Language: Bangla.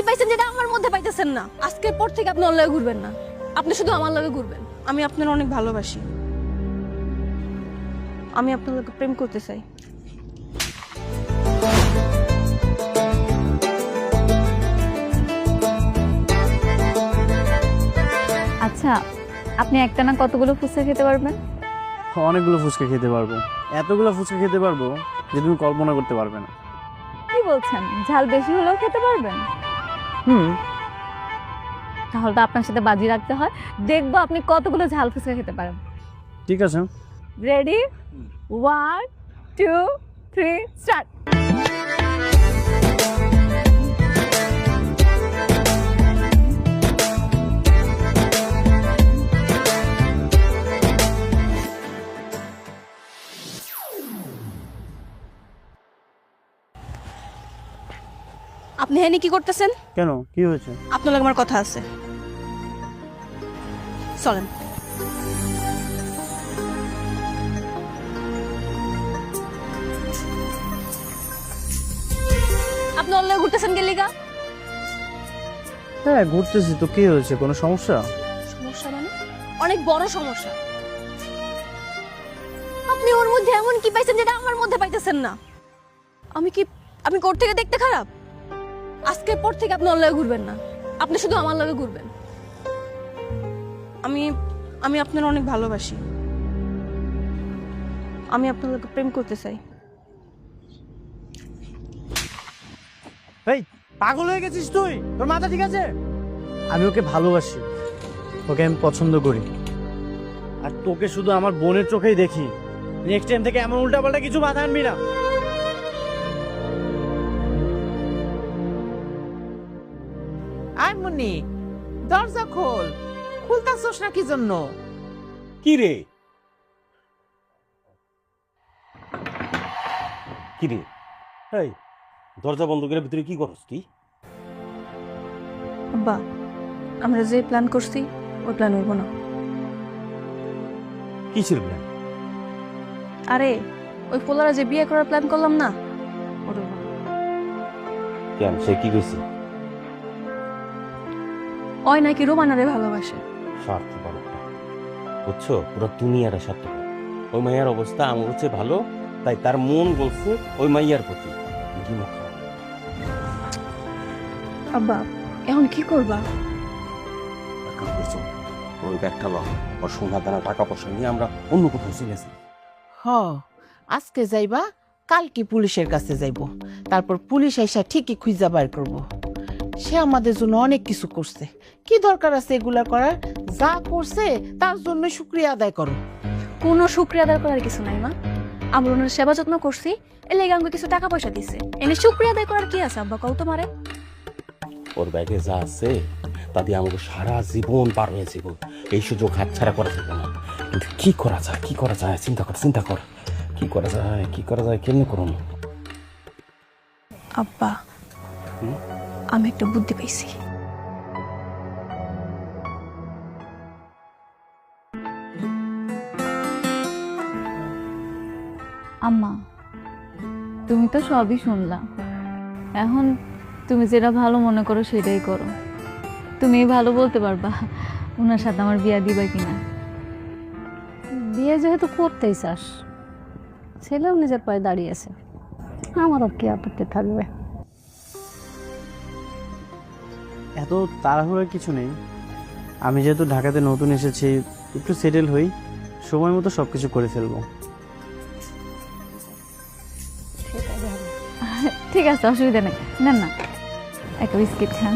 পাইছেন যেটা আমার মধ্যে পাইতেছেন না। আজকের পর থেকে আপনি ওর লগে ঘুরবেন না, আপনি শুধু আমার লগে ঘুরবেন। আমি আপনার অনেক ভালোবাসি, আমি আপনার লগে প্রেম করতে চাই। আচ্ছা, আপনি একটা না কতগুলো ফুচকা খেতে পারবেন? অনেকগুলো ফুচকা খেতে পারবো, এতগুলো ফুচকা খেতে পারবো যে তুমি কল্পনা করতে পারবে না। কি বলছেন, ঝাল বেশি হলেও খেতে পারবেন? হুম, তাহলে তো আপনার সাথে বাজি রাখতে হয়, দেখবো আপনি কতগুলো ঝাল ফুচকা খেতে পারেন। ঠিক আছে। Ready, 1 2 3 start. আপনি হ্যাঁ কি করতেছেন? কেন, কি হয়েছে? আপনার লগে আমার কথা আছে, চলেন। আপনি ওর লগে ঘুরতেছেন গেলিগা? হ্যাঁ ঘুরতেছি তো, কি হয়েছে, কোনো সমস্যা? সমস্যা মানে অনেক বড় সমস্যা। আপনি ওর মধ্যে এমন কি পাইছেন যেটা আমার মধ্যে পাইতেছেন না? আমি কোর থেকে দেখতে খারাপ? আজকের পর থেকে আপনি ওর লগে ঘুরবেন না, আপনি শুধু আমার লগে ঘুরবেন। আমি আপনার অনেক ভালোবাসি, আমি আপনার লগে প্রেম করতে চাই। এই পাগল হয়ে গেছিস তুই? তোর মাথা ঠিক আছে? আমি ওকে ভালোবাসি, ওকে আমি পছন্দ করি, আর তোকে শুধু আমার বোনের চোখেই দেখি। নেক্সট টাইম থেকে এমন উল্টাপাল্টা কিছু মাথা আনবি না। আয় মুন্নি, দরজা খোল। খুলতাছস না কি জন্য? কি রে কি রে এই দরজা বন্ধ করে ভিতরে কি করছ তুই? আব্বা, আমরা যে প্ল্যান করছি ওই প্ল্যান হইব না। কিসের প্ল্যান? আরে ওই পোলারা যে বিয়ে করার প্ল্যান করলাম না, ওটা হইব না। কেন, সে কি কইছে? ওই নাকি রোমানারে ভালোবাসে। স্বার্থপর একটা, বুঝছো? পুরো দুনিয়ার স্বার্থপর। ওই মাইয়ার অবস্থা আমার হচ্ছে ভালো, তাই তার মন বলছে ওই মাইয়ার প্রতি। কি মুখ খারাপ। আব্বা এখন কি করবা? এক কাজ করছো, ওই ব্যাগটা ল, ওর সোনা দানা টাকা পয়সা নিয়ে আমরা অন্য কোথাও চলে যাই। হ, আজকে যাইবা, কালকে পুলিশের কাছে যাইব। তারপর পুলিশ আইসা ঠিকই খুঁজা বাইর করব। সে আমাদের জন্য অনেক কিছু করছে, কি দরকার আছে এগুলা করার? যা করছে তার জন্য শুকরিয়া আদায় করো। কোনো শুক্রিয়া আদায় করার কিছু নাই মা, আমরা ওনার সেবা যত্ন করছি, এর লেগে আমাকে কিছু টাকা পয়সা দিছে, এনে শুক্রিয়া আদায় করার কি আছে আব্বা কও তো মারে? ওর ব্যাগে যা আছে তা দিয়ে আমাকে সারা জীবন পার হয়ে যাব, এই সুযোগ হাতছাড়া করা যাবে না। কিন্তু কি করা যায়, কি করা যায়, চিন্তা কর কি করা যায় কেমনি করুন? আব্বা আমি একটা বুদ্ধি পাইছি। আম্মা, তুমি তো সবই শুনলাম, এখন তুমি যেটা ভালো মনে করো সেটাই করো। তুমি ভালো বলতে পারবা ওনার সাথে আমার বিয়া দিবা কিনা। বিয়ে যেহেতু করতেই চাস, ছেলেও নিজের পায়ে দাঁড়িয়ে আছে, আমারও কি আপত্তি থাকবে? এত তাড়াহুড়োর কিছু নেই, আমি যেহেতু ঢাকাতে নতুন এসেছি, একটু সেটেল হই, সময় মতো সব কিছু করে ফেলবো। ঠিক আছে, অসুবিধা নেই, নেন না একটা বিস্কিট খান।